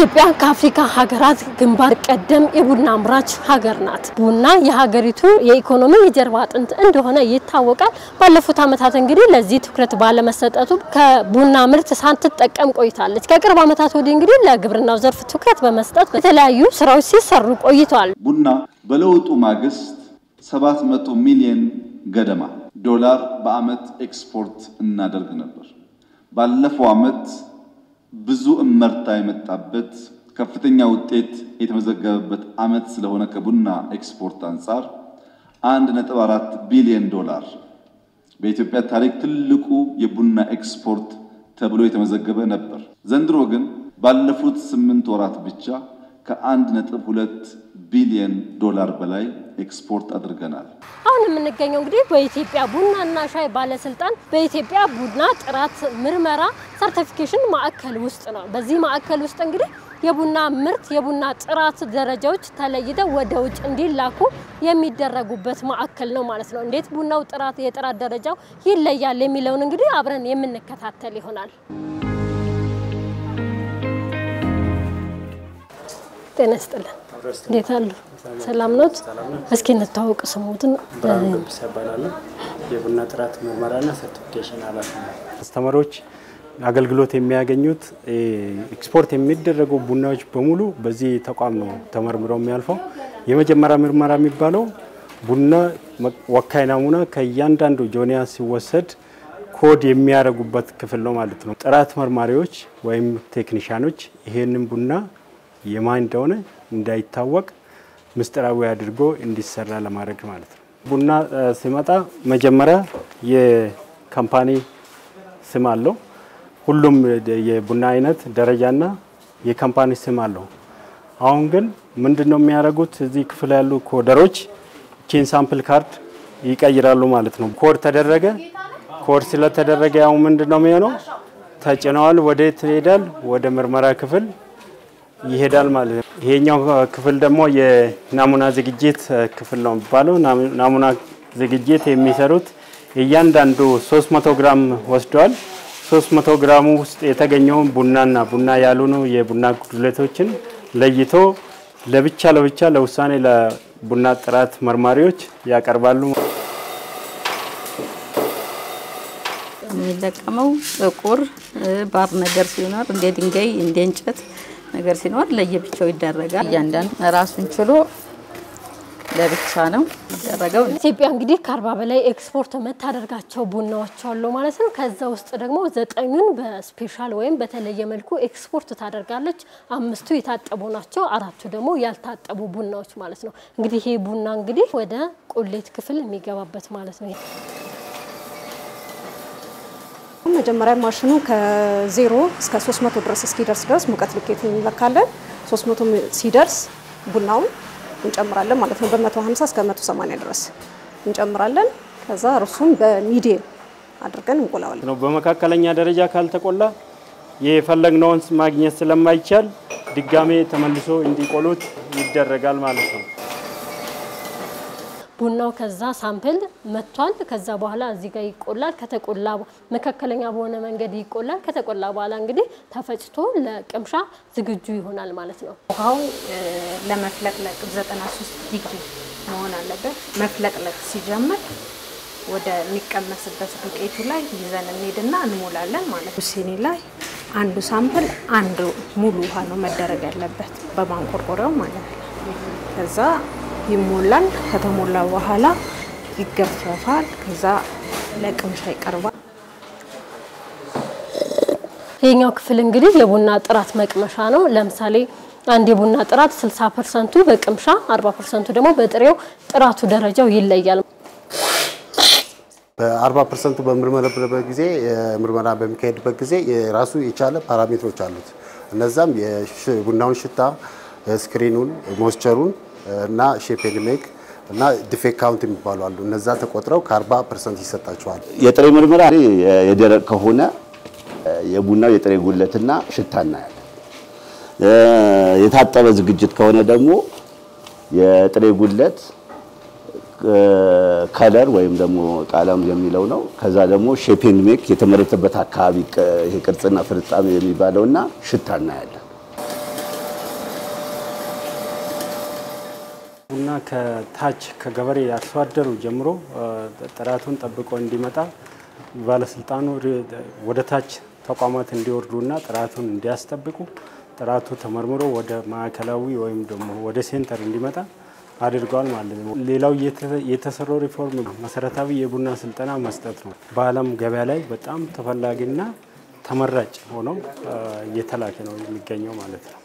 ኢትዮጵያ ከአፍሪካ ሀገራት ግንባር ቀደም የቡና አምራች ሀገር ናት። ቡና የሀገሪቱ የኢኮኖሚ የጀርባ አጥንት እንደሆነ ይታወቃል። ባለፉት ዓመታት እንግዲህ ለዚህ ትኩረት ባለመሰጠቱ ከቡና ምርት ሳትጠቀም ቆይታለች። ከቅርብ ዓመታት ወዲህ እንግዲህ ለግብርናው ዘርፍ ትኩረት በመስጠት በተለያዩ ስራዎች ሲሰሩ ቆይቷል። ቡና በለውጡ ማግስት 700 ሚሊዮን ገደማ ዶላር በአመት ኤክስፖርት እናደርግ ነበር። ባለፈው አመት ብዙ እመርታ የመጣበት ከፍተኛ ውጤት የተመዘገበበት አመት ስለሆነ ከቡና ኤክስፖርት አንፃር 1.4 ቢሊዮን ዶላር በኢትዮጵያ ታሪክ ትልቁ የቡና ኤክስፖርት ተብሎ የተመዘገበ ነበር። ዘንድሮ ግን ባለፉት 8 ወራት ብቻ ከ1.2 ቢሊዮን ዶላር በላይ ኤክስፖርት አድርገናል። አሁን የምንገኘው እንግዲህ በኢትዮጵያ ቡናና ሻይ ባለስልጣን በኢትዮጵያ ቡና ጥራት ምርመራ ሰርቲፊኬሽን ማዕከል ውስጥ ነው። በዚህ ማዕከል ውስጥ እንግዲህ የቡና ምርት የቡና ጥራት ደረጃዎች ተለይተው ወደ ውጭ እንዲላኩ የሚደረጉበት ማዕከል ነው ማለት ነው። እንዴት ቡናው ጥራት የጥራት ደረጃው ይለያል የሚለውን እንግዲህ አብረን የምንከታተል ይሆናል። ጤና ይስጥልን። እንዴት አሉ? ሰላም ነው? እስኪ እንታወቅ ስሙትን። በሰባላለ የቡና ጥራት ምርመራና ሰርቲፊኬሽን ኃላፊ ነው። አስተማሪዎች አገልግሎት የሚያገኙት ኤክስፖርት የሚደረጉ ቡናዎች በሙሉ በዚህ ተቋም ነው ተመርምረው የሚያልፈው። የመጀመሪያ ምርመራ የሚባለው ቡና ወካይ ናሙና ከእያንዳንዱ ጆኒያ ሲወሰድ ኮድ የሚያደርጉበት ክፍል ነው ማለት ነው። ጥራት መርማሪዎች ወይም ቴክኒሻኖች ይሄንን ቡና የማን እንደሆነ እንዳይታወቅ ምስጢራዊ አድርጎ እንዲሰራ ለማድረግ ማለት ነው። ቡና ሲመጣ መጀመሪያ የካምፓኒ ስም አለው። ሁሉም የቡና አይነት ደረጃና የካምፓኒ ስም አለው። አሁን ግን ምንድነው የሚያደርጉት? እዚህ ክፍል ያሉ ኮደሮች ቺን ሳምፕል ካርድ ይቀይራሉ ማለት ነው። ኮድ ተደረገ። ኮድ ስለተደረገ ያው ምንድነው የሚሆነው? ተጭነዋል። ወዴት ይሄዳል? ወደ ምርመራ ክፍል ይሄዳል ማለት ነው። ይሄኛው ክፍል ደግሞ የናሙና ዝግጅት ክፍል ነው የሚባለው። ናሙና ዝግጅት የሚሰሩት እያንዳንዱ 300 ግራም ወስደዋል። 300 ግራም ውስጥ የተገኘው ቡናና ቡና ያልሆኑ የቡና ጉድለቶችን ለይቶ ለብቻ ለውሳኔ ለቡና ጥራት መርማሪዎች ያቀርባሉ። የሚጠቀመው ጥቁር ባር ነገር ሲኖር እንደ ድንጋይ እንደ እንጨት ነገር ሲኖር ለየብቻው ይደረጋል። እያንዳንዱ ራሱን ችሎ ለብቻ ነው ይደረጋው። ኢትዮጵያ እንግዲህ ከ40 በላይ ኤክስፖርት መታደርጋቸው ቡናዎች አሉ ማለት ነው። ከዛ ውስጥ ደግሞ 9ኙን በስፔሻል ወይም በተለየ መልኩ ኤክስፖርት ታደርጋለች። 5ቱ የታጠቡ ናቸው፣ 4ቱ ደግሞ ያልታጠቡ ቡናዎች ማለት ነው። እንግዲህ ይሄ ቡና እንግዲህ ወደ ቁሌት ክፍል የሚገባበት ማለት ነው። መጀመሪያ ማሽኑ ከ0 እስከ 300 ድረስ እስኪደርስ ሙቀት ልኬት እንለካለን። 300 ሲደርስ ቡናውን እንጨምራለን ማለት ነው። በ150 እስከ 180 ድረስ እንጨምራለን። ከዛ እርሱን በሚዲየም አድርገን እንቆላዋለን ነው። በመካከለኛ ደረጃ ካልተቆላ የፈለግነውን ማግኘት ስለማይቻል ድጋሜ ተመልሶ እንዲቆሉት ይደረጋል ማለት ነው። ቡናው ከዛ ሳምፕል መጥቷል። ከዛ በኋላ እዚህ ጋር ይቆላል። ከተቆላ መካከለኛ በሆነ መንገድ ይቆላል። ከተቆላ በኋላ እንግዲህ ተፈጭቶ ለቅምሻ ዝግጁ ይሆናል ማለት ነው። ውሃው ለመፍለቅለቅ 93 ዲግሪ መሆን አለበት። መፍለቅለቅ ሲጀምር ወደ የሚቀመስበት ዱቄቱ ላይ ይዘን እንሄድና እንሞላለን ማለት ነው። ሲኒ ላይ አንዱ ሳምፕል አንዱ ሙሉ ውሃ ነው መደረግ ያለበት በማንቆርቆሪያው ማለት ነው። ከዛ ይሞላል። ከተሞላ በኋላ ይገፈፋል። ከዛ ለቅምሻ ይቀርባል። ይሄኛው ክፍል እንግዲህ የቡና ጥራት መቅመሻ ነው። ለምሳሌ አንድ የቡና ጥራት 60% በቅምሻ 40% ደግሞ በጥሬው ጥራቱ ደረጃው ይለያል። በ40% በምርመራበት ጊዜ ምርመራ በሚካሄድበት ጊዜ የራሱ የቻለ ፓራሜትሮች አሉት። እነዛም የቡናውን ሽታ፣ ስክሪኑን፣ ሞይስቸሩን እና ሼፕ ኤንድ ሜክ እና ዲፌክት ካውንት የሚባሉ አሉ። እነዛ ተቆጥረው ከ40% ይሰጣቸዋል። የጥሬ ምርመራ የደረቅ ከሆነ የቡናው የጥሬ ጉድለትና ሽታ እናያለን። የታጠበ ዝግጅት ከሆነ ደግሞ የጥሬ ጉድለት ከለር ወይም ደግሞ ቀለም የሚለው ነው። ከዛ ደግሞ ሼፕ ኤንድ ሜክ የተመረተበት አካባቢ ይሄ ቅርጽና ፍርጣሜ የሚባለውና ሽታ እናያለን። ከታች ከገበሬ አርሶ አደሩ ጀምሮ ጥራቱን ጠብቆ እንዲመጣ ባለስልጣኑ ወደ ታች ተቋማት እንዲወርዱና ጥራቱን እንዲያስጠብቁ ጥራቱ ተመርምሮ ወደ ማዕከላዊ ወይም ደግሞ ወደ ሴንተር እንዲመጣ አድርጓል ማለት ነው። ሌላው የተሰራው ሪፎርም መሰረታዊ የቡና ስልጠና መስጠት ነው። በዓለም ገበያ ላይ በጣም ተፈላጊና ተመራጭ ሆኖ እየተላከ ነው የሚገኘው ማለት ነው።